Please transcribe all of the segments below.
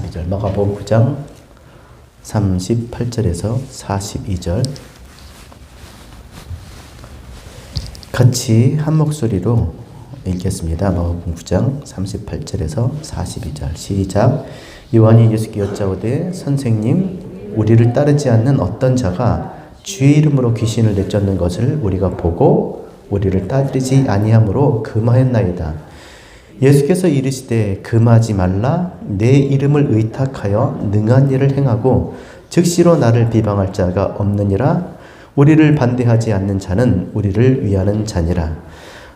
42절. 마가복음 9장 38절에서 42절. 같이 한 목소리로 읽겠습니다. 마가복음 9장 38절에서 42절. 시작. 요한이 예수께 여짜오되 선생님, 우리를 따르지 않는 어떤 자가 주의 이름으로 귀신을 내쫓는 것을 우리가 보고 우리를 따르지 아니하므로 금하였나이다. 예수께서 이르시되 금하지 말라. 내 이름을 의탁하여 능한 일을 행하고 즉시로 나를 비방할 자가 없느니라. 우리를 반대하지 않는 자는 우리를 위하는 자니라.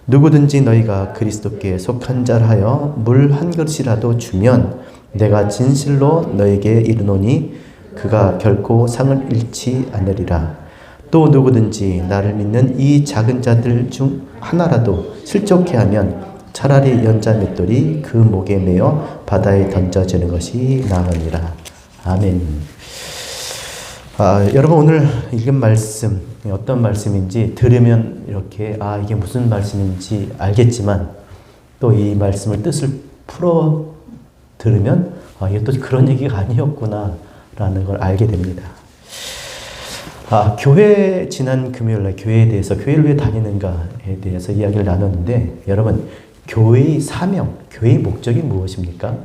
누구든지 너희가 그리스도께 속한 자라 하여 물 한 그릇이라도 주면 내가 진실로 너에게 이르노니 그가 결코 상을 잃지 않으리라. 또 누구든지 나를 믿는 이 작은 자들 중 하나라도 실족해 하면 차라리 연자 맷돌이 그 목에 매어 바다에 던져지는 것이 나으니라. 아멘. 여러분, 오늘 읽은 말씀 어떤 말씀인지 들으면 이렇게 이게 무슨 말씀인지 알겠지만 또 이 말씀을 뜻을 풀어 들으면 이게 또 그런 얘기가 아니었구나 라는 걸 알게 됩니다. 교회 지난 금요일날 교회에 대해서, 교회를 왜 다니는가에 대해서 이야기를 나눴는데, 여러분, 교회의 사명, 교회의 목적이 무엇입니까?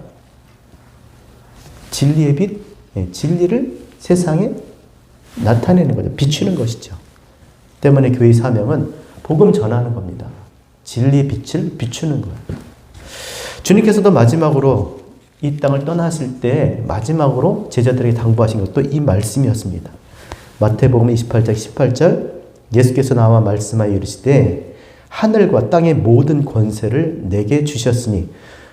진리의 빛, 진리를 세상에 나타내는 거죠. 비추는 것이죠. 때문에 교회의 사명은 복음 전하는 겁니다. 진리의 빛을 비추는 거예요. 주님께서도 마지막으로 이 땅을 떠나실 때 마지막으로 제자들에게 당부하신 것도 이 말씀이었습니다. 마태복음 28장 18절, 예수께서 나와 말씀하여 이르시되 하늘과 땅의 모든 권세를 내게 주셨으니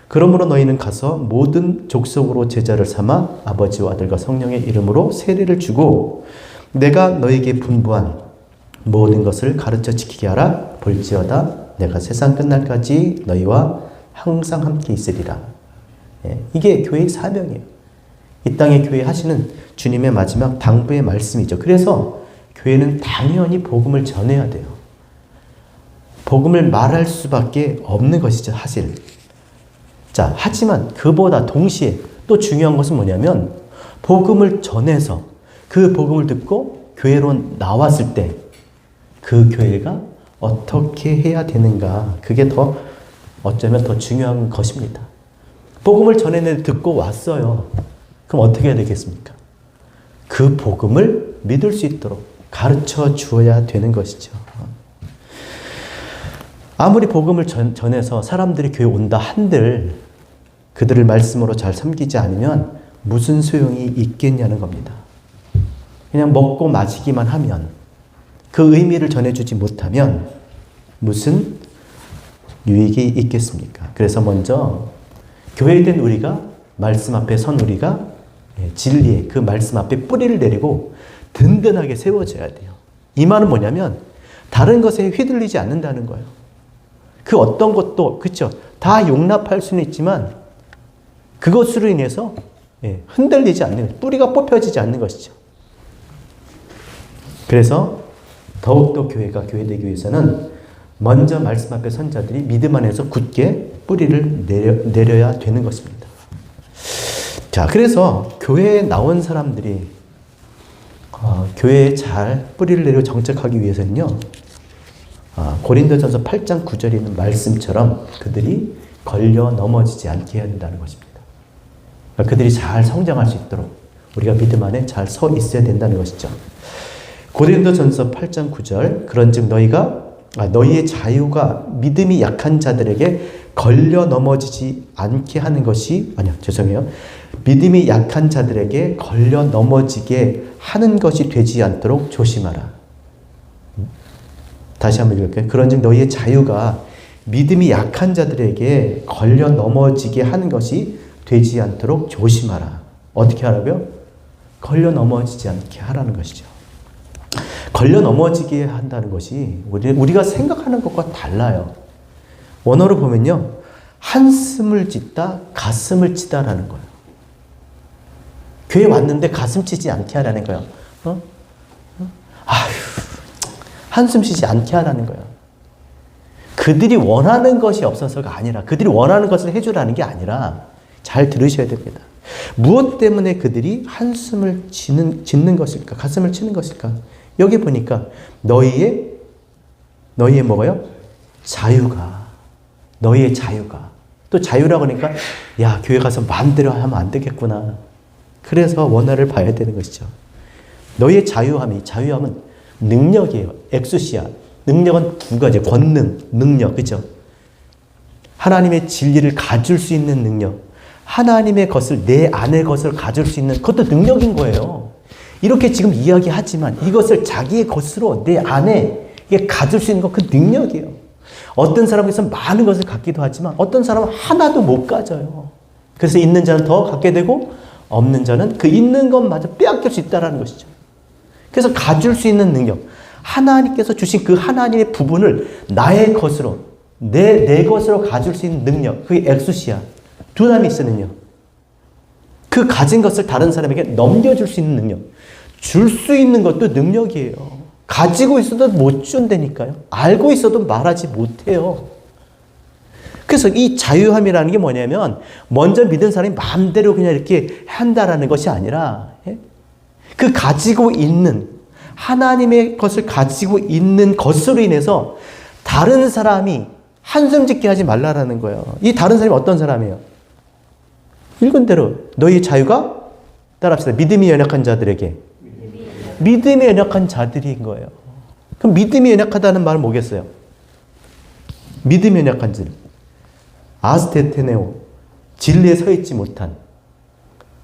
그러므로 너희는 가서 모든 족속으로 제자를 삼아 아버지와 아들과 성령의 이름으로 세례를 주고 내가 너희에게 분부한 모든 것을 가르쳐 지키게 하라. 볼지어다 내가 세상 끝날까지 너희와 항상 함께 있으리라. 이게 교회의 사명이에요. 이 땅에 교회 하시는 주님의 마지막 당부의 말씀이죠. 그래서 교회는 당연히 복음을 전해야 돼요. 복음을 말할 수밖에 없는 것이죠, 사실. 자, 하지만 그보다 동시에 또 중요한 것은 뭐냐면 복음을 전해서 그 복음을 듣고 교회로 나왔을 때 그 교회가 어떻게 해야 되는가, 그게 더 어쩌면 더 중요한 것입니다. 복음을 전해내 듣고 왔어요. 그럼 어떻게 해야 되겠습니까? 그 복음을 믿을 수 있도록 가르쳐 주어야 되는 것이죠. 아무리 복음을 전해서 사람들이 교회 온다 한들 그들을 말씀으로 잘 섬기지 않으면 무슨 소용이 있겠냐는 겁니다. 그냥 먹고 마시기만 하면, 그 의미를 전해주지 못하면 무슨 유익이 있겠습니까? 그래서 먼저 교회된 우리가, 말씀 앞에 선 우리가 진리의 그 말씀 앞에 뿌리를 내리고 든든하게 세워져야 돼요. 이 말은 뭐냐면 다른 것에 휘둘리지 않는다는 거예요. 그 어떤 것도, 그렇죠, 다 용납할 수는 있지만 그것으로 인해서 흔들리지 않는 거죠. 뿌리가 뽑혀지지 않는 것이죠. 그래서 더욱더 교회가 교회되기 위해서는 먼저 말씀 앞에 선 자들이 믿음 안에서 굳게 뿌리를 내려야 되는 것입니다. 자, 그래서 교회에 나온 사람들이 교회에 잘 뿌리를 내려 정착하기 위해서는요, 고린도전서 8장 9절에 있는 말씀처럼 그들이 걸려 넘어지지 않게 해야 된다는 것입니다. 그들이 잘 성장할 수 있도록 우리가 믿음 안에 잘 서 있어야 된다는 것이죠. 고린도전서 8장 9절, 그런즉 너희의 자유가 믿음이 약한 자들에게 걸려 넘어지지 않게 하는 것이, 믿음이 약한 자들에게 걸려 넘어지게 하는 것이 되지 않도록 조심하라. 다시 한번 읽을게요. 그런즉 너희의 자유가 믿음이 약한 자들에게 걸려 넘어지게 하는 것이 되지 않도록 조심하라. 어떻게 하라고요? 걸려 넘어지지 않게 하라는 것이죠. 걸려 넘어지게 한다는 것이 우리가 생각하는 것과 달라요. 원어로 보면요, 한숨을 짓다, 가슴을 치다라는 거예요. 교회 왔는데 가슴 치지 않게 하라는 거예요. 한숨 쉬지 않게 하라는 거예요. 그들이 원하는 것이 없어서가 아니라, 그들이 원하는 것을 해주라는 게 아니라, 잘 들으셔야 됩니다. 무엇 때문에 그들이 한숨을 짓는 것일까? 가슴을 치는 것일까? 여기 보니까 너희의 뭐가요? 자유가. 너희의 자유가. 또 자유라고 하니까 야, 교회 가서 마음대로 하면 안 되겠구나. 그래서 원어를 봐야 되는 것이죠. 너희의 자유함은 능력이에요. 엑수시아. 능력은 두 가지. 권능, 능력. 그죠? 하나님의 진리를 가질 수 있는 능력. 하나님의 것을, 내 안의 것을 가질 수 있는 그것도 능력인 거예요. 이렇게 지금 이야기하지만 이것을 자기의 것으로 내 안에 이게 가질 수 있는 것, 그 능력이에요. 어떤 사람에서 많은 것을 갖기도 하지만 어떤 사람은 하나도 못 가져요. 그래서 있는 자는 더 갖게 되고 없는 자는 그 있는 것마저 빼앗길 수 있다는 것이죠. 그래서 가질 수 있는 능력. 하나님께서 주신 그 하나님의 부분을 나의 것으로, 내 것으로 가질 수 있는 능력. 그게 엑수시아. 두나미스는요. 그 가진 것을 다른 사람에게 넘겨줄 수 있는 능력. 줄 수 있는 것도 능력이에요. 가지고 있어도 못 준다니까요. 알고 있어도 말하지 못해요. 그래서 이 자유함이라는 게 뭐냐면 먼저 믿은 사람이 마음대로 그냥 이렇게 한다라는 것이 아니라 그 가지고 있는 하나님의 것을 가지고 있는 것으로 인해서 다른 사람이 한숨 짓게 하지 말라라는 거예요. 이 다른 사람이 어떤 사람이에요? 읽은 대로 너희 자유가 따라합시다. 믿음이 연약한 자들에게. 믿음이 연약한 자들인 거예요. 그럼 믿음이 연약하다는 말은 뭐겠어요? 믿음이 연약한 자. 아스테테네오. 진리에 서 있지 못한.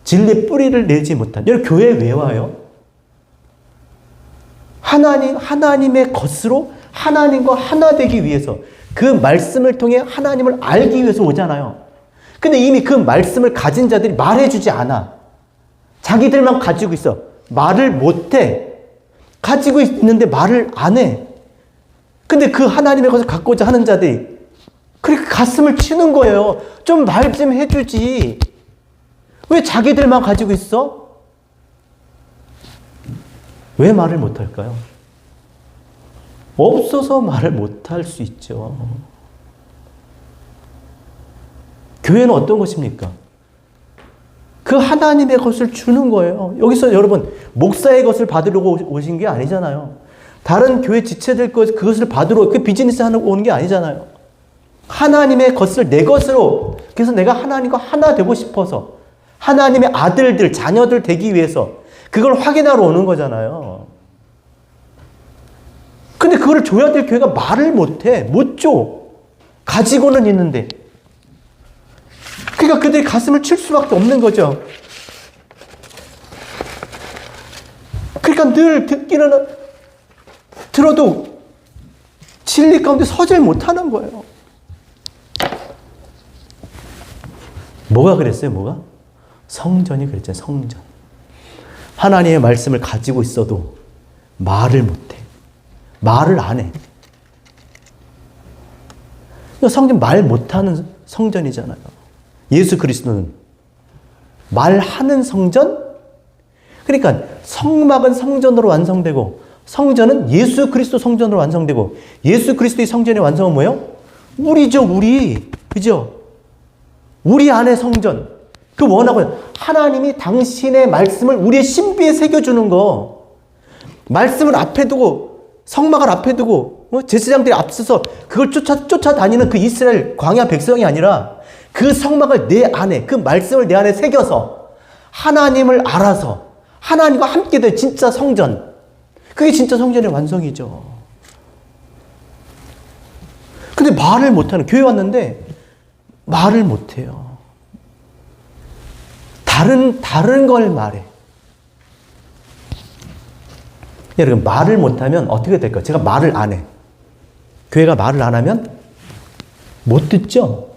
진리의 뿌리를 내지 못한. 여러분 교회에 왜 와요? 하나님의 것으로 하나님과 하나 되기 위해서 그 말씀을 통해 하나님을 알기 위해서 오잖아요. 근데 이미 그 말씀을 가진 자들이 말해주지 않아. 자기들만 가지고 있어. 말을 못해. 가지고 있는데 말을 안 해. 근데 그 하나님의 것을 갖고자 하는 자들이 그렇게 가슴을 치는 거예요. 좀 말 좀 해주지. 왜 자기들만 가지고 있어? 왜 말을 못할까요? 없어서 말을 못할 수 있죠. 교회는 어떤 것입니까? 그 하나님의 것을 주는 거예요. 여기서 여러분 목사의 것을 받으려고 오신 게 아니잖아요. 다른 교회 지체들 그것을 받으러 그 비즈니스 하러 오는 게 아니잖아요. 하나님의 것을 내 것으로, 그래서 내가 하나님과 하나 되고 싶어서 하나님의 아들들, 자녀들 되기 위해서 그걸 확인하러 오는 거잖아요. 근데 그거를 줘야 될 교회가 말을 못해. 못 줘. 가지고는 있는데. 그러니까 그들이 가슴을 칠 수밖에 없는 거죠. 그러니까 늘 듣기는 들어도 진리 가운데 서질 못하는 거예요. 뭐가 그랬어요? 뭐가? 성전이 그랬잖아요. 성전. 하나님의 말씀을 가지고 있어도 말을 못해. 말을 안 해. 성전 말 못하는 성전이잖아요. 예수 그리스도는 말하는 성전? 그러니까 성막은 성전으로 완성되고 성전은 예수 그리스도 성전으로 완성되고 예수 그리스도의 성전의 완성은 뭐예요? 우리죠, 우리. 그죠? 우리 안에 성전. 그 원하고 하나님이 당신의 말씀을 우리의 신비에 새겨주는 거. 말씀을 앞에 두고 성막을 앞에 두고 제사장들이 앞서서 그걸 쫓아다니는 그 이스라엘 광야 백성이 아니라 그 성막을 내 안에, 그 말씀을 내 안에 새겨서 하나님을 알아서 하나님과 함께 된 진짜 성전. 그게 진짜 성전의 완성이죠. 근데 말을 못하는, 교회 왔는데 말을 못해요. 다른 걸 말해. 여러분, 말을 못하면 어떻게 될까요? 제가 말을 안 해. 교회가 말을 안 하면 못 듣죠?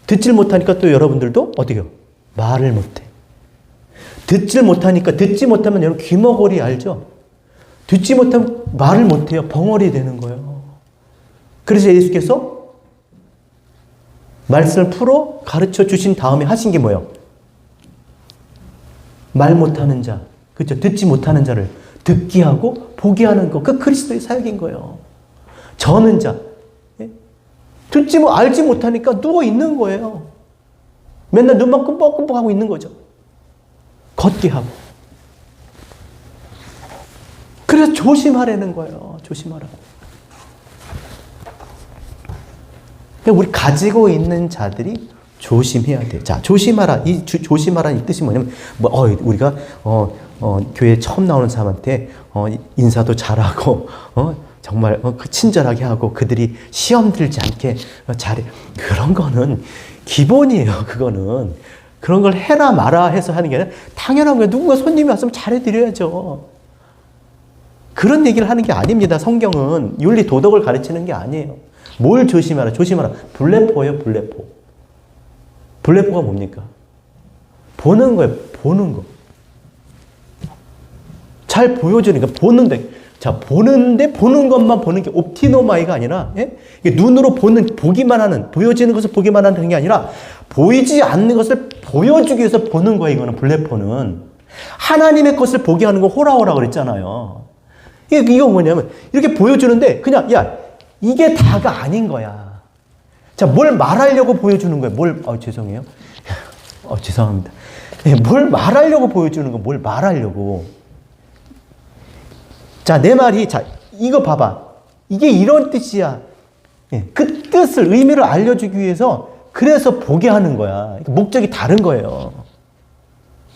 듣질 못하니까 또 여러분들도 어떻게 해요? 말을 못해. 듣질 못하니까, 듣지 못하면 여러분 귀머거리 알죠? 듣지 못하면 말을 못해요. 벙어리 되는 거예요. 그래서 예수께서 말씀을 풀어 가르쳐 주신 다음에 하신 게 뭐예요? 말 못하는 자, 그렇죠? 듣지 못하는 자를 듣게 하고 보게 하는 거, 그 그리스도의 사역인 거예요. 저는 자, 알지 못하니까 누워 있는 거예요. 맨날 눈만 끔뻑끔뻑하고 있는 거죠. 걷게 하고. 그래서 조심하라는 거예요. 조심하라고. 그러니까 우리 가지고 있는 자들이 조심해야 돼. 자, 조심하라. 조심하라는 이 뜻이 뭐냐면, 우리가, 교회 처음 나오는 사람한테, 인사도 잘하고, 정말, 친절하게 하고, 그들이 시험 들지 않게 잘해. 그런 거는 기본이에요. 그거는. 그런 걸 해라 마라 해서 하는 게 아니라, 당연한 거예요. 누군가 손님이 왔으면 잘해드려야죠. 그런 얘기를 하는 게 아닙니다. 성경은 윤리 도덕을 가르치는 게 아니에요. 뭘 조심하라. 조심하라. 블레포예요. 블레포. 블레포가 뭡니까? 보는 거예요. 보는 거. 잘 보여주니까 보는데, 자, 보는데 보는 것만 보는 게 옵티노마이가 아니라, 예? 이게 눈으로 보기만 하는, 보여지는 것을 보기만 하는 게 아니라 보이지 않는 것을 보여주기 위해서 보는 거예요. 이거는 블레포는. 하나님의 것을 보게 하는 거 호라호라 그랬잖아요. 이거 뭐냐면 이렇게 보여주는데 그냥 이게 다가 아닌 거야. 자, 뭘 말하려고 보여주는 거야. 죄송해요. 죄송합니다. 뭘 말하려고 보여주는 거, 뭘 말하려고. 자, 내 말이, 자, 이거 봐봐. 이게 이런 뜻이야. 그 뜻을, 의미를 알려주기 위해서 그래서 보게 하는 거야. 목적이 다른 거예요.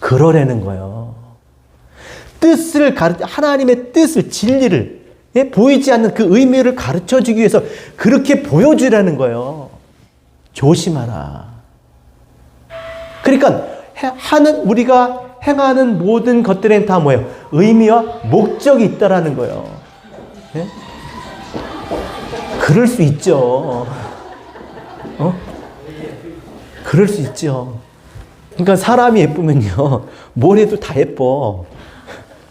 그러라는 거예요. 하나님의 뜻을, 진리를, 보이지 않는 그 의미를 가르쳐 주기 위해서 그렇게 보여주라는 거예요. 조심하라. 그러니까, 우리가 행하는 모든 것들엔 다 뭐예요? 의미와 목적이 있다라는 거예요. 네? 그럴 수 있죠. 그럴 수 있죠. 그러니까 사람이 예쁘면요, 뭘 해도 다 예뻐.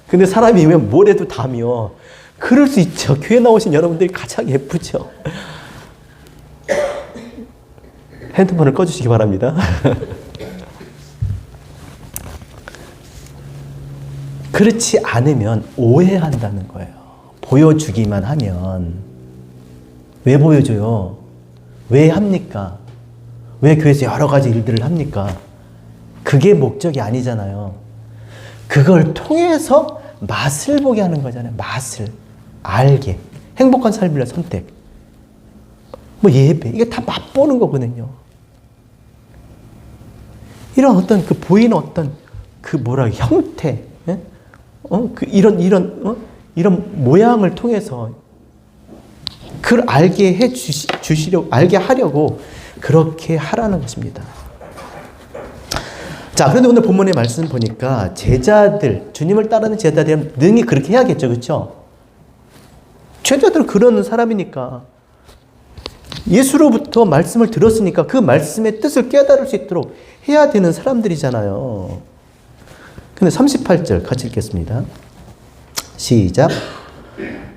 근데 사람이 면 뭘 해도 다며. 그럴 수 있죠. 교회 나오신 여러분들이 가장 예쁘죠. 핸드폰을 꺼주시기 바랍니다. 그렇지 않으면 오해한다는 거예요. 보여주기만 하면. 왜 보여줘요? 왜 합니까? 왜 교회에서 여러 가지 일들을 합니까? 그게 목적이 아니잖아요. 그걸 통해서 맛을 보게 하는 거잖아요. 맛을 알게. 행복한 삶을 선택. 예배. 이게 다 맛보는 거거든요. 이런 어떤 보이는 어떤 형태. 예? 이런 모양을 통해서 그걸 알게 해 주시려고, 알게 하려고 그렇게 하라는 것입니다. 자, 그런데 오늘 본문의 말씀 보니까 제자들, 주님을 따르는 제자들은 능히 그렇게 해야겠죠. 그렇죠? 제자들은 그런 사람이니까 예수로부터 말씀을 들었으니까 그 말씀의 뜻을 깨달을 수 있도록 해야 되는 사람들이잖아요. 근데 38절 같이 읽겠습니다. 시작.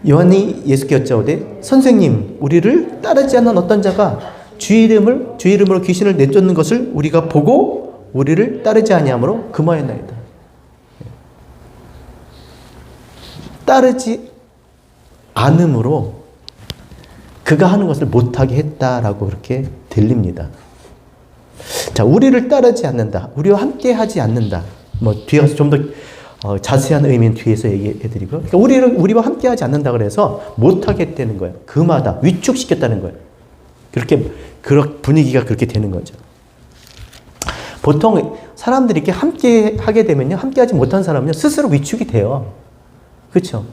요한이 예수께 여짜오되 선생님, 우리를 따르지 않는 어떤 자가 주의 이름으로 귀신을 내쫓는 것을 우리가 보고 우리를 따르지 아니하므로 금하였나이다. 따르지 않음으로 그가 하는 것을 못하게 했다라고 그렇게 들립니다. 자, 우리를 따르지 않는다. 우리와 함께 하지 않는다. 뒤에 가서 좀 더 자세한 의미는 뒤에서 얘기해 드리고. 그러니까 우리와 함께 하지 않는다 그래서 못하게 했다는 거예요. 금하다. 위축시켰다는 거예요. 그런 분위기가 그렇게 되는 거죠. 보통 사람들이 이렇게 함께 하게 되면요, 함께 하지 못한 사람은요, 스스로 위축이 돼요. 그렇죠?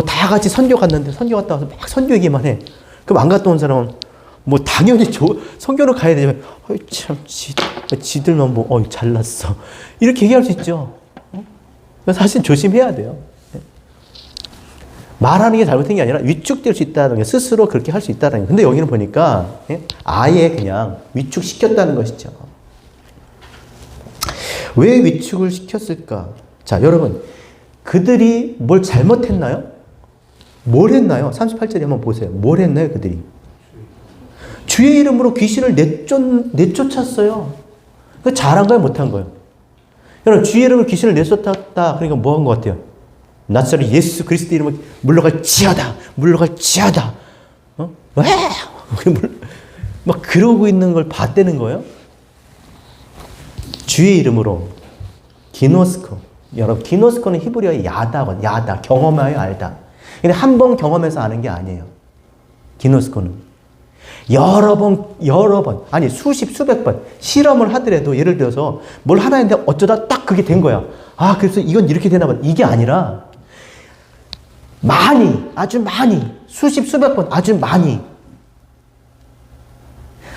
다 같이 선교 갔는데, 선교 갔다 와서 막 선교 얘기만 해. 그럼 안 갔다 온 사람은, 당연히 선교를 가야 되지만, 지들만 잘났어. 이렇게 얘기할 수 있죠. 사실 조심해야 돼요. 말하는 게 잘못된 게 아니라 위축될 수 있다는 게, 스스로 그렇게 할 수 있다는 게. 근데 여기는 보니까, 아예 그냥 위축시켰다는 것이죠. 왜 위축을 시켰을까? 자, 여러분, 그들이 뭘 잘못했나요? 뭘 했나요? 38절에 한번 보세요. 뭘 했나요, 그들이? 주의 이름으로 귀신을 내쫓았어요. 그 잘한 거예요, 못한 거예요? 여러분, 주의 이름으로 귀신을 내쫓았다. 그러니까 뭐 한 것 같아요? 나사렛 예수 그리스도 이름으로 물러갈지어다. 물러갈지어다. 막 그러고 있는 걸 봤다는 거예요? 주의 이름으로 기노스코. 여러분, 기노스코는 히브리어의 야다, 경험하여 알다. 근데 한 번 경험해서 아는 게 아니에요. 기노스코는 여러 번, 아니 수십, 수백 번 실험을 하더라도, 예를 들어서 뭘 하나 했는데 어쩌다 딱 그게 된 거야. 아, 그래서 이건 이렇게 되나 봐. 이게 아니라 많이, 아주 많이, 수십, 수백 번, 아주 많이,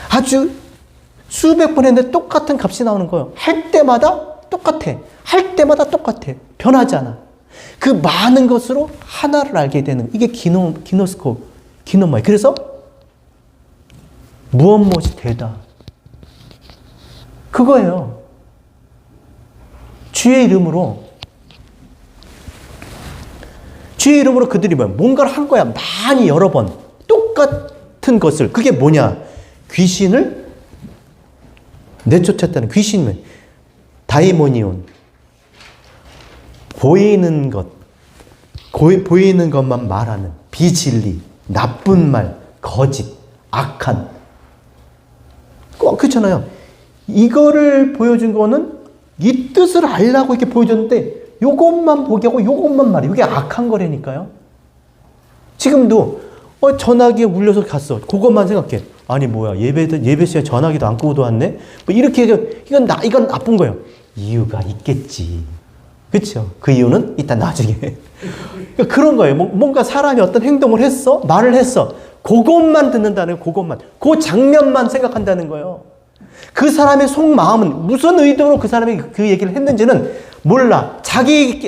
아주 수백 번 했는데 똑같은 값이 나오는 거예요. 할 때마다 똑같아. 할 때마다 똑같아. 변하지 않아. 그 많은 것으로 하나를 알게 되는, 이게 기노스코, 기노마이. 그래서 무엇이 되다. 그거예요. 주의 이름으로 그들이 뭔가를 한 거야. 많이 여러 번. 똑같은 것을. 그게 뭐냐? 귀신을 내쫓았다는, 귀신은 다이모니온. 보이는 것만 말하는 비진리, 나쁜 말, 거짓, 악한. 그렇잖아요. 이거를 보여준 거는 이 뜻을 알라고 이렇게 보여줬는데, 요것만 보게 하고 요것만 말해. 이게 악한 거라니까요. 지금도 전화기에 울려서 갔어. 그것만 생각해. 아니 뭐야, 예배 시간에 전화기도 안 끄고 왔네. 뭐 이렇게 해서 이건 나쁜 거예요. 이유가 있겠지. 그렇죠? 그 이유는 이따 나중에. 그러니까 그런 거예요. 뭔가 사람이 어떤 행동을 했어, 말을 했어. 그것만 듣는다는 거예요. 그것만. 그 장면만 생각한다는 거예요. 그 사람의 속마음은 무슨 의도로 그 사람이 그 얘기를 했는지는 몰라. 자기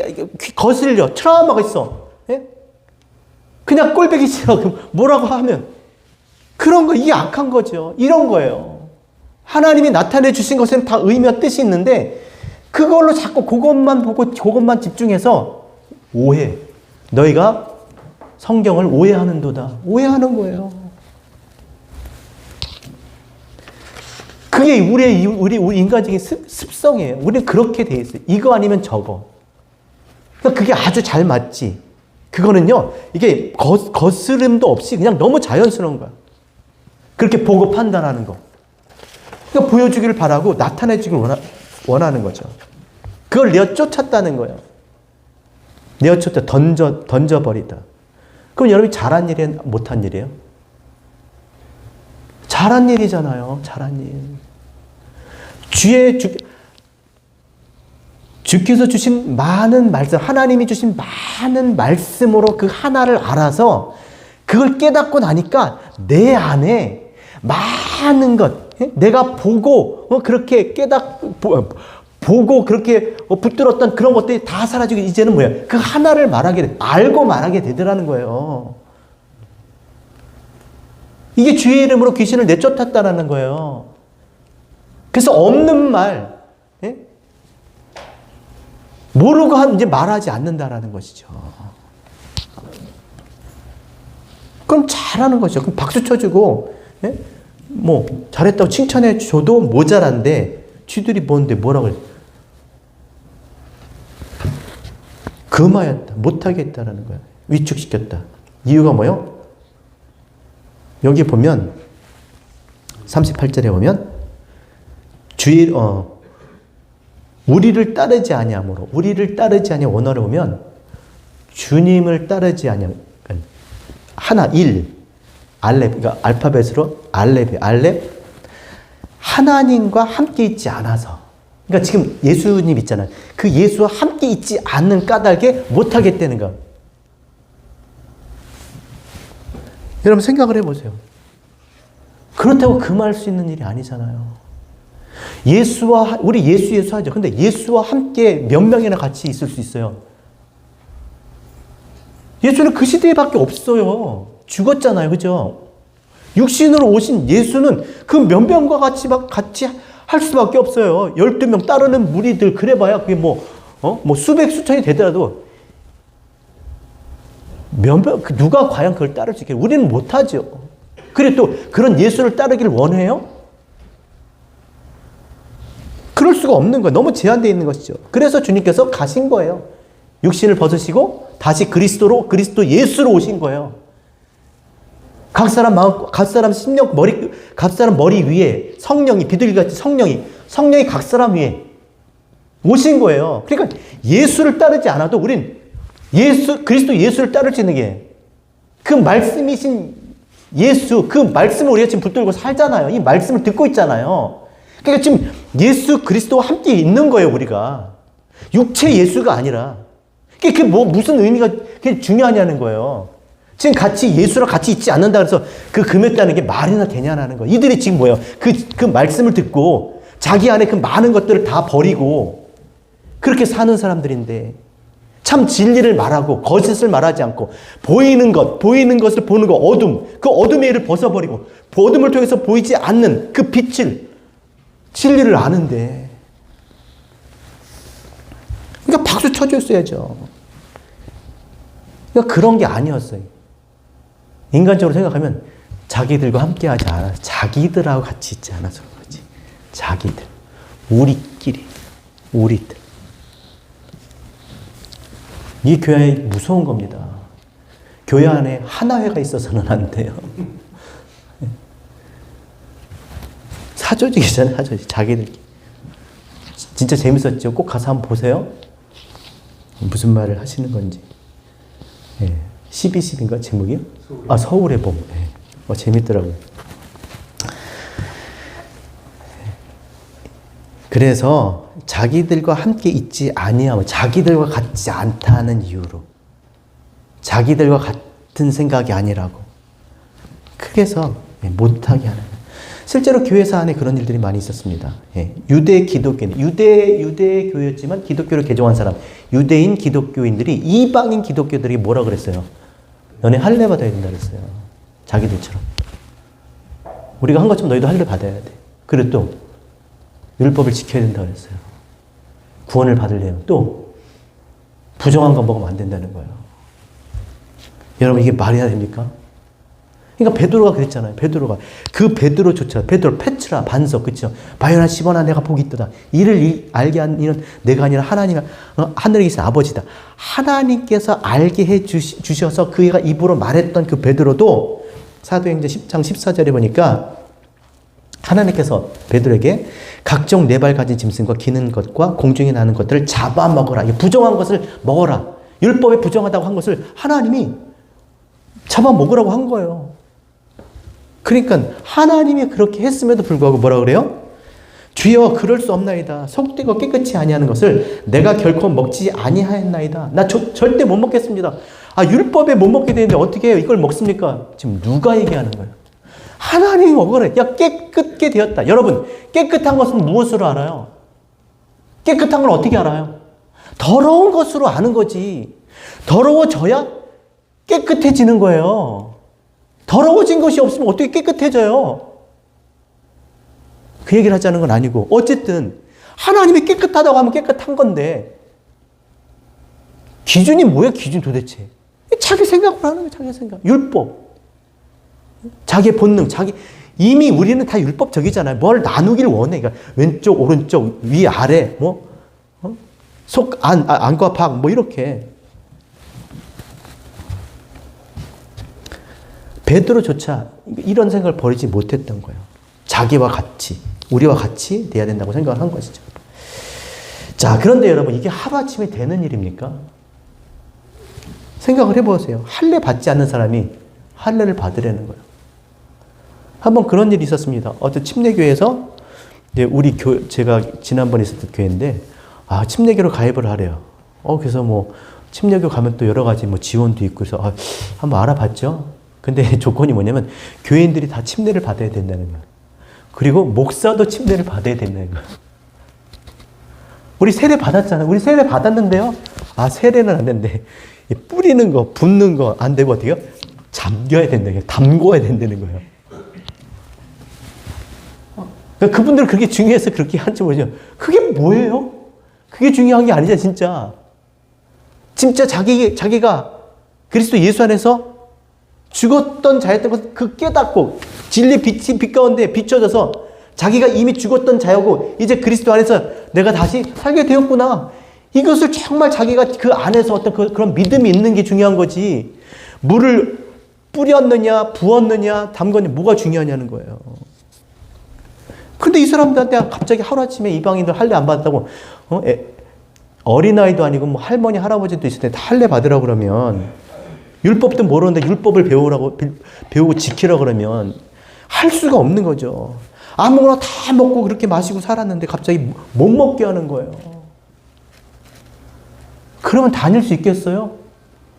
거슬려. 트라우마가 있어. 예? 그냥 꼴보기 싫어. 뭐라고 하면. 그런 거, 이게 악한 거죠. 이런 거예요. 하나님이 나타내 주신 것에는 다 의미와 뜻이 있는데, 그걸로 자꾸 그것만 보고 그것만 집중해서 오해. 너희가 성경을 오해하는도다. 오해하는 거예요. 그게 우리 인간적인 습성이에요. 우리는 그렇게 돼 있어요. 이거 아니면 저거. 그러니까 그게 아주 잘 맞지. 그거는요, 이게 거스름도 없이 그냥 너무 자연스러운 거야. 그렇게 보고 판단하는 거. 그러니까 보여주기를 바라고 나타내주기를 원하는 거죠. 그걸 내어 쫓았다는 거예요. 내어 쫓아 던져버리다. 그럼 여러분이 잘한 일이에요? 못한 일이에요? 잘한 일이잖아요. 잘한 일. 주께서 주신 많은 말씀, 하나님이 주신 많은 말씀으로 그 하나를 알아서 그걸 깨닫고 나니까 내 안에 많은 것, 내가 보고 그렇게 보고 그렇게 붙들었던 그런 것들이 다 사라지고 이제는 뭐야? 그 하나를 알고 말하게 되더라는 거예요. 이게 주의 이름으로 귀신을 내쫓았다는 거예요. 그래서 없는 말, 모르고 이제 말하지 않는다라는 것이죠. 그럼 잘하는 거죠. 그럼 박수 쳐주고, 뭐 잘했다고 칭찬해 줘도 모자란데, 쥐들이 뭐라고 그래? 금하였다. 못하게 했다라는 거야. 위축시켰다. 이유가 뭐요? 여기 보면 38절에 보면 우리를 따르지 아니함으로, 우리를 따르지 아니함 원어로 보면 주님을 따르지 아니함, 하나, 알렙, 그러니까 알파벳으로 알렙, 하나님과 함께 있지 않아서. 그러니까 지금 예수님 있잖아요. 그 예수와 함께 있지 않는 까닭에 못하겠다는 거. 여러분 생각을 해보세요. 그렇다고 금할 수 있는 일이 아니잖아요. 우리 예수 하죠. 근데 예수와 함께 몇 명이나 같이 있을 수 있어요? 예수는 그 시대에밖에 없어요. 죽었잖아요. 그죠? 육신으로 오신 예수는 그 몇 명과 같이 할 수밖에 없어요. 12명 따르는 무리들, 그래봐야 그게 수백, 수천이 되더라도 누가 과연 그걸 따를 수 있겠어요? 우리는 못하죠. 그래 또 그런 예수를 따르기를 원해요? 그럴 수가 없는 거예요. 너무 제한되어 있는 것이죠. 그래서 주님께서 가신 거예요. 육신을 벗으시고 다시 그리스도 예수로 오신 거예요. 각 사람 마음, 각 사람 심령, 각 사람 머리 위에 성령이, 비둘기같이 성령이 각 사람 위에 오신 거예요. 그러니까 예수를 따르지 않아도 우린 그리스도 예수를 따를 수 있는 게 그 말씀이신 예수, 그 말씀을 우리가 지금 붙들고 살잖아요. 이 말씀을 듣고 있잖아요. 그러니까 지금 예수 그리스도와 함께 있는 거예요, 우리가. 육체 예수가 아니라. 그게 무슨 의미가 그게 중요하냐는 거예요. 지금 같이 예수랑 같이 있지 않는다 그래서 그 금했다는 게 말이나 되냐는 거예요. 이들이 지금 뭐예요? 그 말씀을 듣고 자기 안에 그 많은 것들을 다 버리고 그렇게 사는 사람들인데 참 진리를 말하고 거짓을 말하지 않고 보이는 것을 보는 거, 그 어둠의 일을 벗어버리고 어둠을 통해서 보이지 않는 그 빛을, 진리를 아는데 그러니까 박수 쳐줬어야죠. 그러니까 그런 게 아니었어요. 인간적으로 생각하면 자기들과 함께 하지 않아서 자기들하고 같이 있지 않아서 그렇지. 자기들, 우리끼리, 우리들. 이 교회 무서운 겁니다. 교회 안에 하나회가 있어서는 안 돼요. 사조직이잖아요, 사조직. 자기들끼리. 진짜 재밌었죠? 꼭 가서 한번 보세요. 무슨 말을 하시는 건지. 예. 12.10인가 제목이요? 서울의 봄. 예. 재밌더라고요. 그래서 자기들과 함께 있지 아니하면 자기들과 같지 않다는 이유로 자기들과 같은 생각이 아니라고 그래서 못하게 하는 거예요. 실제로 교회사 안에 그런 일들이 많이 있었습니다. 유대 기독교인, 유대 교회였지만 기독교를 개종한 사람, 유대인 기독교인들이 이방인 기독교들이 뭐라 그랬어요? 너네 할례 받아야 된다 그랬어요. 자기들처럼. 우리가 한 것처럼 너희도 할례 받아야 돼. 그리고 또 율법을 지켜야 된다 그랬어요. 구원을 받으려면 또 부정한 거 먹으면 안 된다는 거예요. 여러분 이게 말이 됩니까? 그러니까 베드로가 그랬잖아요. 베드로조차 페트라 반석 그렇죠. 바요나 시모나 내가 복이 있도다. 이를 알게 한 이는 내가 아니라 하늘에 계신 아버지다. 하나님께서 알게 해 주셔서 그가 입으로 말했던 그 베드로도 사도행전 10장 14절에 보니까 하나님께서 베드로에게 각종 네 발 가진 짐승과 기는 것과 공중에 나는 것들을 잡아먹어라. 부정한 것을 먹어라. 율법에 부정하다고 한 것을 하나님이 잡아먹으라고 한 거예요. 그러니까 하나님이 그렇게 했음에도 불구하고 뭐라 그래요? 주여 그럴 수 없나이다. 속되고 깨끗이 아니하는 것을 내가 결코 먹지 아니하였나이다. 나 절대 못 먹겠습니다. 율법에 못 먹게 되는데 어떻게 해요? 이걸 먹습니까? 지금 누가 얘기하는 거예요? 하나님이 먹으래. 깨끗게 되었다. 여러분, 깨끗한 것은 무엇으로 알아요? 깨끗한 걸 어떻게 알아요? 더러운 것으로 아는 거지. 더러워져야 깨끗해지는 거예요. 더러워진 것이 없으면 어떻게 깨끗해져요? 그 얘기를 하자는 건 아니고 어쨌든 하나님이 깨끗하다고 하면 깨끗한 건데 기준이 뭐야? 기준 도대체. 자기 생각으로 하는 거예요. 자기 생각. 율법. 자기의 본능, 이미 우리는 다 율법적이잖아요. 뭘 나누기를 원해. 그러니까 왼쪽, 오른쪽, 위, 아래, 속, 안과 밖, 이렇게. 베드로조차 이런 생각을 버리지 못했던 거예요. 자기와 같이, 우리와 같이 돼야 된다고 생각을 한 것이죠. 자, 그런데 여러분, 이게 하루아침에 되는 일입니까? 생각을 해보세요. 할례 받지 않는 사람이 할례를 받으려는 거예요. 한번 그런 일이 있었습니다. 어떤 침례교회에서 이제 제가 지난번에 있었던 교회인데, 침례교로 가입을 하래요. 그래서 침례교 가면 또 여러 가지 지원도 있고 그래서 한번 알아봤죠. 근데 조건이 뭐냐면 교인들이 다 침례를 받아야 된다는 거예요. 그리고 목사도 침례를 받아야 된다는 거예요. 우리 세례 받았잖아요. 우리 세례 받았는데요. 세례는 안 된대. 뿌리는 거, 붓는 거 안 되고 어떻게요? 잠겨야 된다는 거예요. 담궈야 된다는 거예요. 그분들은 그게 중요해서 그렇게 한지 모르죠. 그게 뭐예요? 그게 중요한 게 아니잖아, 진짜. 진짜 자기가 그리스도 예수 안에서 죽었던 자였던 것을 그 깨닫고 진리 빛이 빛 가운데 비춰져서 자기가 이미 죽었던 자였고 이제 그리스도 안에서 내가 다시 살게 되었구나. 이것을 정말 자기가 그 안에서 어떤 그런 믿음이 있는 게 중요한 거지. 물을 뿌렸느냐, 부었느냐, 담궜느냐, 뭐가 중요하냐는 거예요. 근데 이 사람들한테 갑자기 하루아침에 이방인들 할례 안 받았다고 어린아이도 아니고 뭐 할머니, 할아버지도 있을 때 다 할례 받으라고 그러면 율법도 모르는데 율법을 배우고 지키라고 그러면 할 수가 없는 거죠. 아무거나 다 먹고 그렇게 마시고 살았는데 갑자기 못 먹게 하는 거예요. 그러면 다닐 수 있겠어요?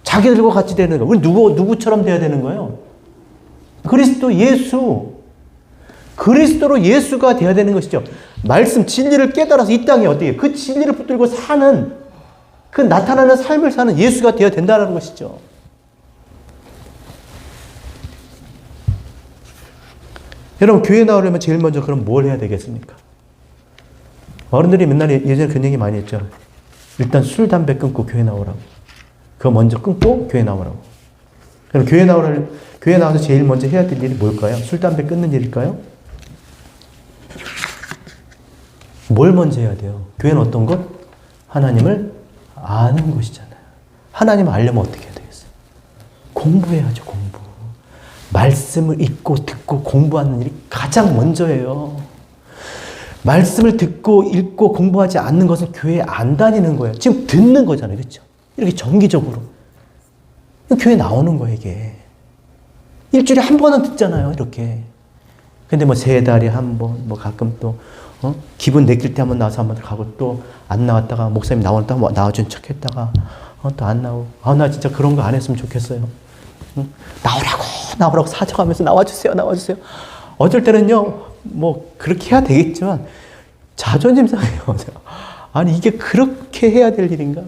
자기들과 같이 되는 거예요. 우리 누구처럼 돼야 되는 거예요? 그리스도로 예수가 돼야 되는 것이죠. 말씀, 진리를 깨달아서 이 땅에 어떻게 그 진리를 붙들고 사는, 그 나타나는 삶을 사는 예수가 되어야 된다는 것이죠. 여러분, 교회 나오려면 제일 먼저 그럼 뭘 해야 되겠습니까? 어른들이 맨날 예전에 그런 얘기 많이 했죠. 일단 술, 담배 끊고 교회 나오라고. 그거 먼저 끊고 교회 나오라고. 그럼 교회 나와서 제일 먼저 해야 될 일이 뭘까요? 술, 담배 끊는 일일까요? 뭘 먼저 해야 돼요? 교회는 어떤 것? 하나님을 아는 것이잖아요. 하나님을 알려면 어떻게 해야 되겠어요? 공부해야죠, 공부. 말씀을 읽고 듣고 공부하는 일이 가장 먼저예요. 말씀을 듣고 읽고 공부하지 않는 것은 교회에 안 다니는 거예요. 지금 듣는 거잖아요. 그렇죠? 이렇게 정기적으로. 교회 나오는 거예요, 이게. 일주일에 한 번은 듣잖아요, 이렇게. 근데 뭐 3달에 한 번, 뭐 가끔 또, 기분 내킬 때 한번 나와서 한번 가고 또 안 나왔다가 목사님 나왔다가 뭐 나와준 척 했다가, 또 안 나오고. 나 진짜 그런 거 안 했으면 좋겠어요. 나오라고 사정하면서 나와주세요. 어쩔 때는요, 뭐, 그렇게 해야 되겠지만, 자존심 상해요. 아니, 이게 그렇게 해야 될 일인가?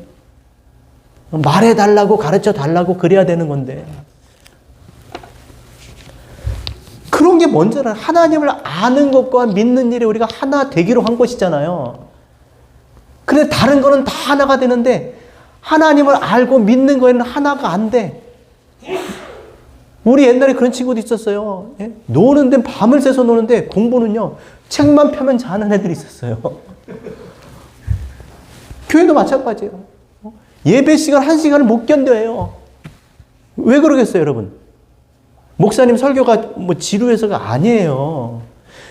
말해달라고, 가르쳐달라고, 그래야 되는 건데. 그런 게 먼저는 하나님을 아는 것과 믿는 일에 우리가 하나 되기로 한 것이잖아요. 근데 다른 거는 다 하나가 되는데, 하나님을 알고 믿는 거에는 하나가 안 돼. 우리 옛날에 그런 친구도 있었어요. 예? 노는 데는 밤을 새서 노는데 공부는요, 책만 펴면 자는 애들이 있었어요. 교회도 마찬가지예요. 예배 시간 1시간을 못 견뎌요. 왜 그러겠어요, 여러분? 목사님 설교가 뭐 지루해서가 아니에요.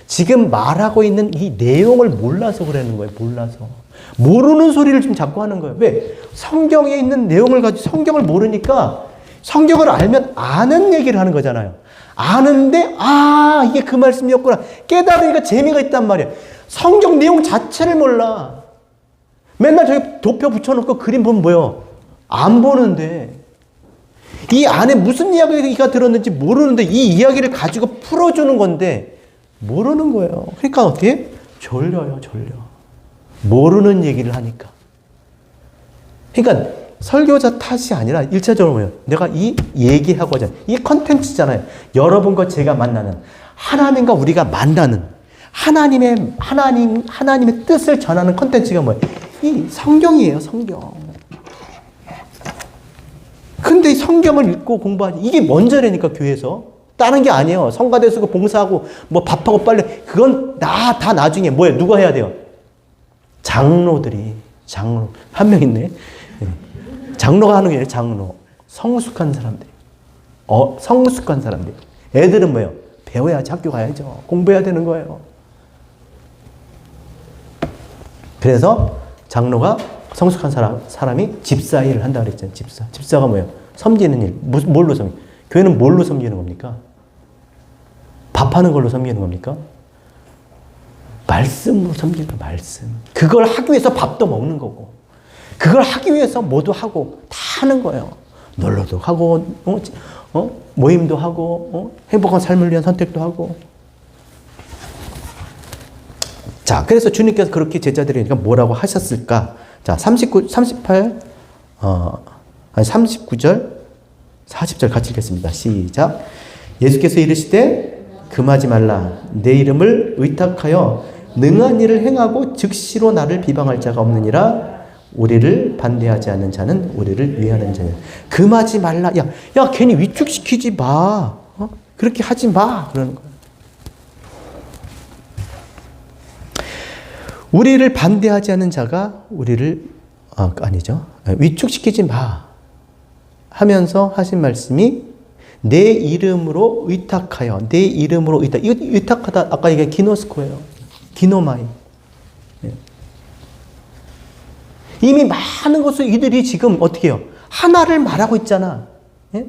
지금 말하고 있는 이 내용을 몰라서 그러는 거예요, 몰라서. 모르는 소리를 좀 자꾸 하는 거예요. 왜? 성경에 있는 내용을 가지고 성경을 모르니까 성경을 알면 아는 얘기를 하는 거잖아요. 아는데, 이게 그 말씀이었구나. 깨달으니까 재미가 있단 말이에요. 성경 내용 자체를 몰라. 맨날 저기 도표 붙여놓고 그림 보면 뭐예요? 안 보는데. 이 안에 무슨 이야기가 들었는지 모르는데 이 이야기를 가지고 풀어주는 건데 모르는 거예요. 그러니까 어떻게? 졸려요, 졸려. 모르는 얘기를 하니까. 그러니까 설교자 탓이 아니라 1차적으로 뭐예요? 내가 이 얘기하고자 이 컨텐츠잖아요. 여러분과 제가 만나는 하나님과 우리가 만나는 하나님의 뜻을 전하는 컨텐츠가 뭐예요? 이 성경이에요, 성경. 근데 이 성경을 읽고 공부하지 이게 먼저라니까 교회에서. 다른 게 아니에요. 성가대 쓰고 봉사하고 뭐 밥하고 빨래 그건 다 나중에 뭐예요? 누가 해야 돼요? 장로 한 명 있네. 장로가 하는 게 아니라 장로. 성숙한 사람들. 성숙한 사람들. 애들은 뭐예요? 배워야지 학교 가야죠. 공부해야 되는 거예요. 그래서 장로가 성숙한 사람이 집사 일을 한다 그랬잖아요. 집사가 뭐예요? 섬기는 일. 뭘로 섬겨? 교회는 뭘로 섬기는 겁니까? 밥하는 걸로 섬기는 겁니까? 말씀으로 섬기는 거예요. 말씀. 그걸 하기 위해서 밥도 먹는 거고. 그걸 하기 위해서 뭐도 하고 다 하는 거예요. 놀러도 하고 모임도 하고 행복한 삶을 위한 선택도 하고. 자, 그래서 주님께서 그렇게 제자들이니까 뭐라고 하셨을까? 자, 39절, 40절 같이 읽겠습니다. 시작. 예수께서 이르시되 금하지 말라. 내 이름을 의탁하여 능한 일을 행하고 즉시로 나를 비방할 자가 없느니라. 우리를 반대하지 않는 자는 우리를 위하는 자냐. 금하지 말라. 야, 괜히 위축시키지 마. 그렇게 하지 마. 그러는 거예요. 우리를 반대하지 않는 자가 우리를 아니죠. 위축시키지 마. 하면서 하신 말씀이 내 이름으로 의탁하여. 내 이름으로 의탁. 이거 의탁하다 아까 이게 기노스코예요. 기노마이. 이미 많은 것을 이들이 지금 어떻게 해요? 하나를 말하고 있잖아. 예?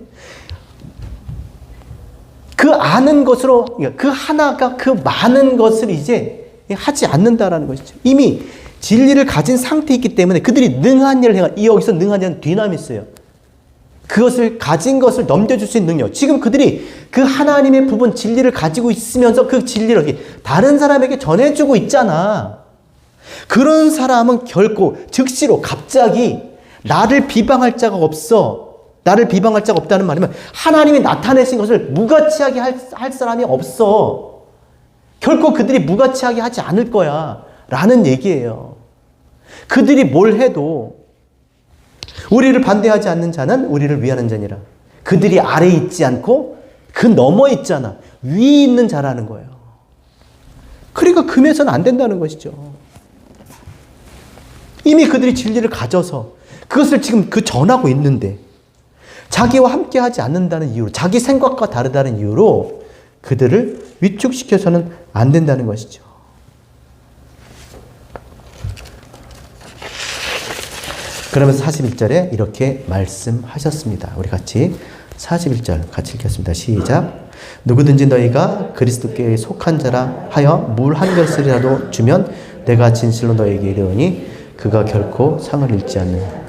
그 아는 것으로, 그 하나가 그 많은 것을 이제 하지 않는다라는 것이죠. 이미 진리를 가진 상태에 있기 때문에 그들이 능한 일을 해가, 이 여기서 능한 일은 뒤남있어요. 그것을 가진 것을 넘겨줄 수 있는 능력. 지금 그들이 그 하나님의 부분 진리를 가지고 있으면서 그 진리를 다른 사람에게 전해주고 있잖아. 그런 사람은 결코 즉시로 갑자기 나를 비방할 자가 없어. 나를 비방할 자가 없다는 말이면 하나님이 나타내신 것을 무가치하게 할 사람이 없어. 결코 그들이 무가치하게 하지 않을 거야. 라는 얘기예요. 그들이 뭘 해도 우리를 반대하지 않는 자는 우리를 위하는 자니라. 그들이 아래에 있지 않고 그 너머에 있잖아. 위에 있는 자라는 거예요. 그러니까 금해서는 안 된다는 것이죠. 이미 그들이 진리를 가져서 그것을 지금 전하고 있는데 자기와 함께 하지 않는다는 이유로, 자기 생각과 다르다는 이유로 그들을 위축시켜서는 안 된다는 것이죠. 그러면서 41절에 이렇게 말씀하셨습니다. 우리 같이 41절 같이 읽겠습니다. 시작. 누구든지 너희가 그리스도께 속한 자라 하여 물 한 그릇이라도 주면 내가 진실로 너희에게 이르노니 그가 결코 상을 잃지 않는.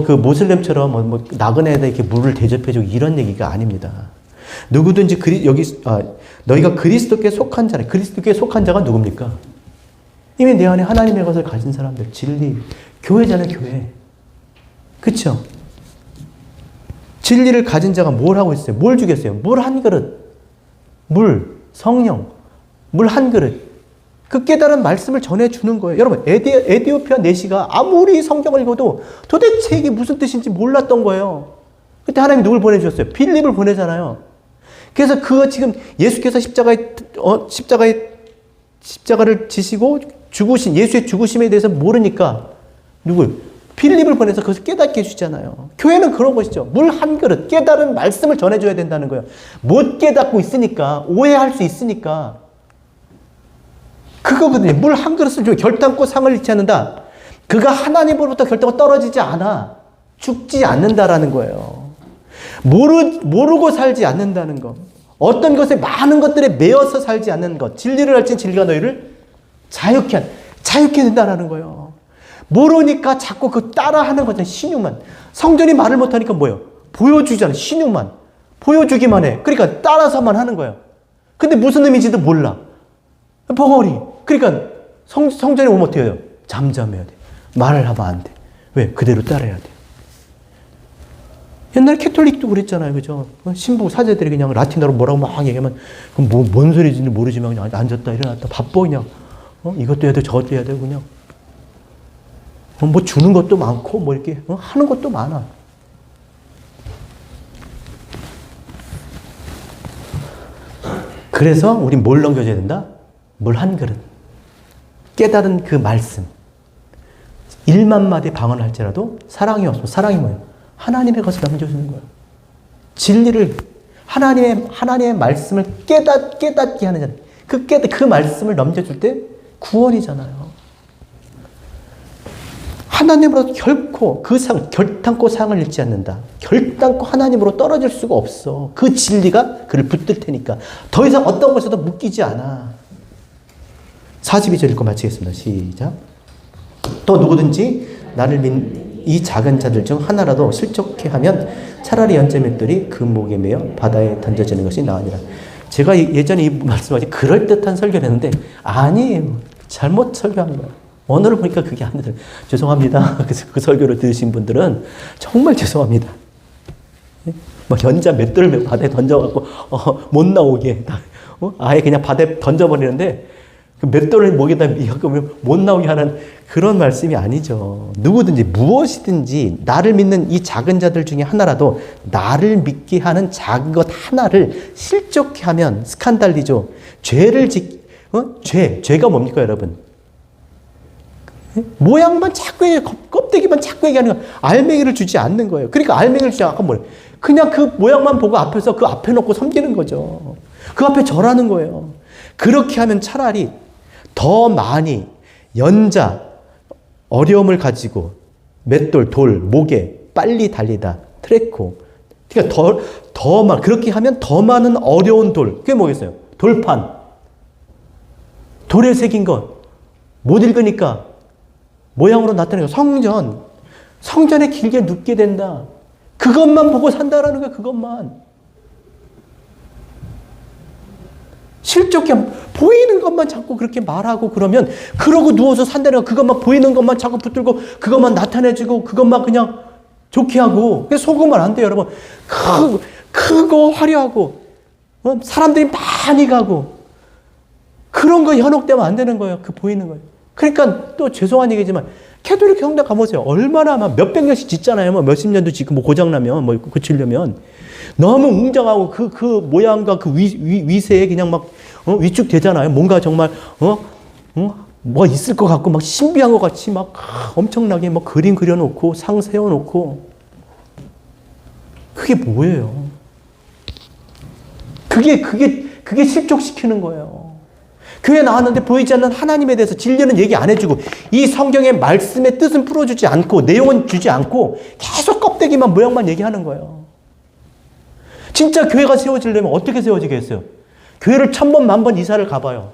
그 모슬렘처럼 나그네에다 이렇게 물을 대접해주고 이런 얘기가 아닙니다. 누구든지 너희가 그리스도께 속한 자라. 그리스도께 속한 자가 누굽니까? 이미 내 안에 하나님의 것을 가진 사람들, 진리, 교회잖아요, 교회. 그쵸? 진리를 가진 자가 뭘 하고 있어요? 뭘 주겠어요? 물 한 그릇. 물, 성령, 물 한 그릇. 그 깨달은 말씀을 전해주는 거예요. 여러분, 에디오피아 내시가 아무리 성경을 읽어도 도대체 이게 무슨 뜻인지 몰랐던 거예요. 그때 하나님이 누굴 보내주셨어요? 빌립을 보내잖아요. 그래서 그거 지금 예수께서 십자가를 지시고 죽으신, 예수의 죽으심에 대해서 모르니까 누굴? 빌립을 보내서 그것을 깨닫게 해주잖아요. 교회는 그런 것이죠. 물 한 그릇, 깨달은 말씀을 전해줘야 된다는 거예요. 못 깨닫고 있으니까, 오해할 수 있으니까. 그거거든요. 물 한 그릇을 주면 결단코 상을 잃지 않는다. 그가 하나님으로부터 결단코 떨어지지 않아. 죽지 않는다라는 거예요. 모르고 살지 않는다는 것. 어떤 것에 많은 것들에 매여서 살지 않는 것. 진리를 알지 진리가 너희를 자유케 된다라는 거예요. 모르니까 자꾸 그 따라하는 거잖아요. 신용만. 성전이 말을 못하니까 뭐예요? 보여주잖아요. 신용만. 보여주기만 해. 그러니까 따라서만 하는 거예요. 근데 무슨 의미인지도 몰라. 벙어리. 그러니까 성전에 오면 어떻게 해요? 잠잠해야 돼. 말을 하면 안 돼. 왜? 그대로 따라야 돼. 옛날에 캐톨릭도 그랬잖아요. 그죠? 신부 사제들이 그냥 라틴어로 뭐라고 막 얘기하면 그럼 뭔 소리인지 모르지만 그냥 앉았다 일어났다 바빠 그냥. 이것도 해야 돼 저것도 해야 돼 그냥. 뭐 주는 것도 많고 이렇게 하는 것도 많아. 그래서 우린 뭘 넘겨줘야 된다? 물 한 그릇. 깨달은 그 말씀. 1만 마디 방언을 할지라도 사랑이 없으면 사랑이 뭐예요? 하나님의 것을 넘겨주는 거예요. 진리를 하나님의 말씀을 깨닫게 하는 자는 그 말씀을 넘겨줄 때 구원이잖아요. 하나님으로 결코 결단코 상을 잃지 않는다. 결단코 하나님으로 떨어질 수가 없어. 그 진리가 그를 붙들 테니까. 더 이상 어떤 것에도 묶이지 않아. 42절 읽고 마치겠습니다. 시작. 또 누구든지 나를 믿는 이 작은 자들 중 하나라도 실족해 하면 차라리 연자맷돌이 그 목에 매어 바다에 던져지는 것이 나으니라. 제가 예전에 이 말씀하지 그럴듯한 설교를 했는데 아니에요. 잘못 설교한 거예요. 오늘을 보니까 그게 안 되더라고요. 죄송합니다. 그래서 그 설교를 들으신 분들은 정말 죄송합니다. 연자 맷돌을 바다에 던져갖고 못 나오게 아예 그냥 바다에 던져버리는데 그 맷돌을 목에다 못 나오게 하는 그런 말씀이 아니죠. 누구든지 무엇이든지 나를 믿는 이 작은 자들 중에 하나라도 나를 믿게 하는 작은 것 하나를 실족해 하면 스칸달리죠. 죄가 뭡니까 여러분? 모양만 자꾸 껍데기만 자꾸 얘기하는 거예요. 알맹이를 주지 않는 거예요. 그러니까 알맹이를 주지 않고 뭐예요? 그냥 그 모양만 보고 앞에서 그 앞에 놓고 섬기는 거죠. 그 앞에 절하는 거예요. 그렇게 하면 차라리 더 많이 연자 어려움을 가지고 맷돌, 돌, 모개, 빨리 달리다, 트레코. 그러니까 그렇게 하면 더 많은 어려운 돌. 그게 뭐겠어요? 돌판. 돌에 새긴 것. 못 읽으니까 모양으로 나타내고 성전에 길게 눕게 된다. 그것만 보고 산다라는 거야. 그것만. 실족해 보이는 것만 자꾸 그렇게 말하고 그러면 그러고 누워서 산다는 거 그것만 보이는 것만 자꾸 붙들고 그것만 나타내주고 그것만 그냥 좋게 하고 속으면 안 돼요. 여러분. 크고 화려하고 사람들이 많이 가고 그런 거 현혹되면 안 되는 거예요. 그 보이는 거예요. 그러니까 또 죄송한 얘기지만 캐톨릭 성당 가보세요. 얼마나 막 몇백 년씩 짓잖아요. 뭐 몇십 년도 짓고 뭐 고장나면 뭐 고치려면 너무 웅장하고 그 모양과 그 위세에 그냥 막 위축되잖아요. 뭔가 정말 뭐 있을 것 같고 막 신비한 것 같이 막 엄청나게 막 그림 그려놓고 상 세워놓고 그게 뭐예요? 그게 실족시키는 거예요. 교회 나왔는데 보이지 않는 하나님에 대해서 진리는 얘기 안 해주고 이 성경의 말씀의 뜻은 풀어주지 않고 내용은 주지 않고 계속 껍데기만 모양만 얘기하는 거예요. 진짜 교회가 세워지려면 어떻게 세워지겠어요? 교회를 1000번, 10,000번 이사를 가봐요.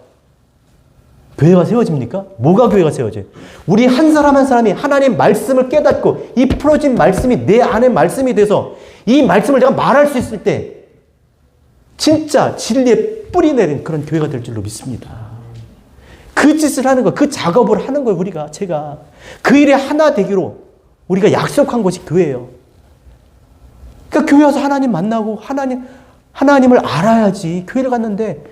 교회가 세워집니까? 뭐가 교회가 세워져요? 우리 한 사람 한 사람이 하나님 말씀을 깨닫고 이 풀어진 말씀이 내 안에 말씀이 돼서 이 말씀을 내가 말할 수 있을 때 진짜 진리의 뿌리 내린 그런 교회가 될 줄로 믿습니다. 그 짓을 하는 거, 그 작업을 하는 거예요, 제가. 그 일에 하나 되기로 우리가 약속한 것이 교회예요. 그러니까 교회 와서 하나님 만나고 하나님을 알아야지. 교회를 갔는데,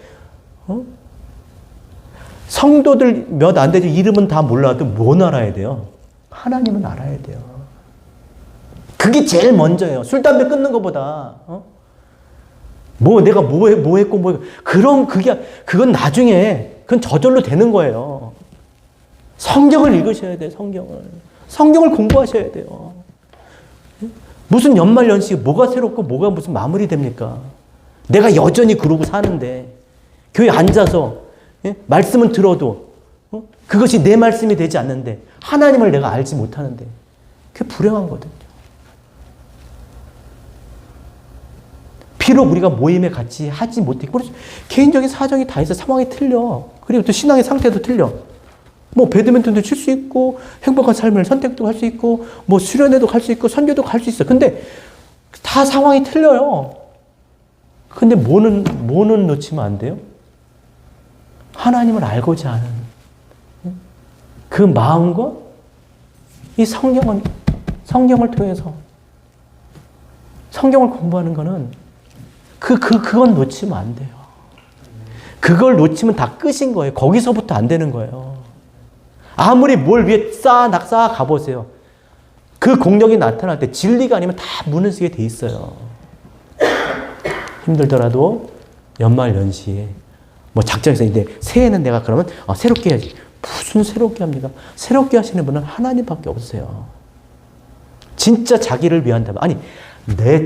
성도들 몇 안 되지, 이름은 다 몰라도 뭘 알아야 돼요? 하나님은 알아야 돼요. 그게 제일 먼저예요. 술, 담배 끊는 것보다, 내가 뭐 했고, 그건 나중에, 그건 저절로 되는 거예요. 성경을 읽으셔야 돼요, 성경을. 성경을 공부하셔야 돼요. 무슨 연말연시, 뭐가 새롭고, 뭐가 무슨 마무리됩니까? 내가 여전히 그러고 사는데, 교회 앉아서, 말씀은 들어도, 그것이 내 말씀이 되지 않는데, 하나님을 내가 알지 못하는데, 그게 불행한 거거든요. 비록 우리가 모임에 같이 하지 못했고, 개인적인 사정이 다 있어. 상황이 틀려. 그리고 또 신앙의 상태도 틀려. 뭐, 배드민턴도 칠 수 있고, 행복한 삶을 선택도 할 수 있고, 뭐, 수련회도 갈 수 있고, 선교도 갈 수 있어. 근데, 다 상황이 틀려요. 근데 뭐는 놓치면 안 돼요? 하나님을 알고자 하는 그 마음과 이 성경을 통해서 성경을 공부하는 거는 그건 놓치면 안 돼요. 그걸 놓치면 다 끝인 거예요. 거기서부터 안 되는 거예요. 아무리 뭘 위에 쌓아 가보세요. 그 공력이 나타날 때 진리가 아니면 다 무너지게 돼 있어요. 힘들더라도 연말 연시에 뭐 작정해서 이제 새해는 내가 그러면 새롭게 해야지. 무슨 새롭게 합니까? 새롭게 하시는 분은 하나님밖에 없어요. 진짜 자기를 위한다면 아니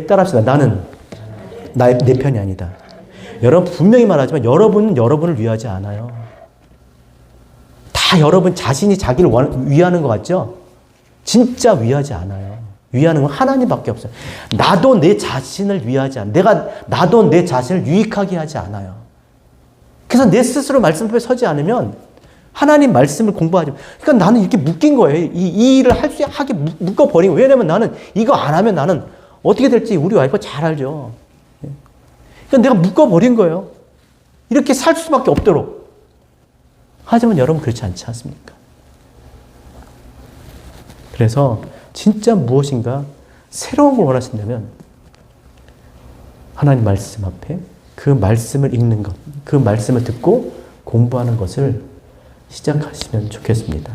따라합시다. 나는 내 편이 아니다. 여러분 분명히 말하지만 여러분은 여러분을 위하지 않아요. 다 여러분 자신이 자기를 위하는 것 같죠? 진짜 위하지 않아요. 위하는 건 하나님밖에 없어요. 나도 내 자신을 위하지 않아요. 나도 내 자신을 유익하게 하지 않아요. 그래서 내 스스로 말씀 앞에 서지 않으면 하나님 말씀을 공부하지. 그러니까 나는 이렇게 묶인 거예요. 이 일을 하게 묶어버린 거예요. 왜냐면 나는 이거 안 하면 나는 어떻게 될지 우리 와이프가 잘 알죠. 그러니까 내가 묶어버린 거예요. 이렇게 살 수밖에 없도록. 하지만 여러분 그렇지 않지 않습니까? 그래서 진짜 무엇인가 새로운 걸 원하신다면 하나님 말씀 앞에 그 말씀을 읽는 것, 그 말씀을 듣고 공부하는 것을 시작하시면 좋겠습니다.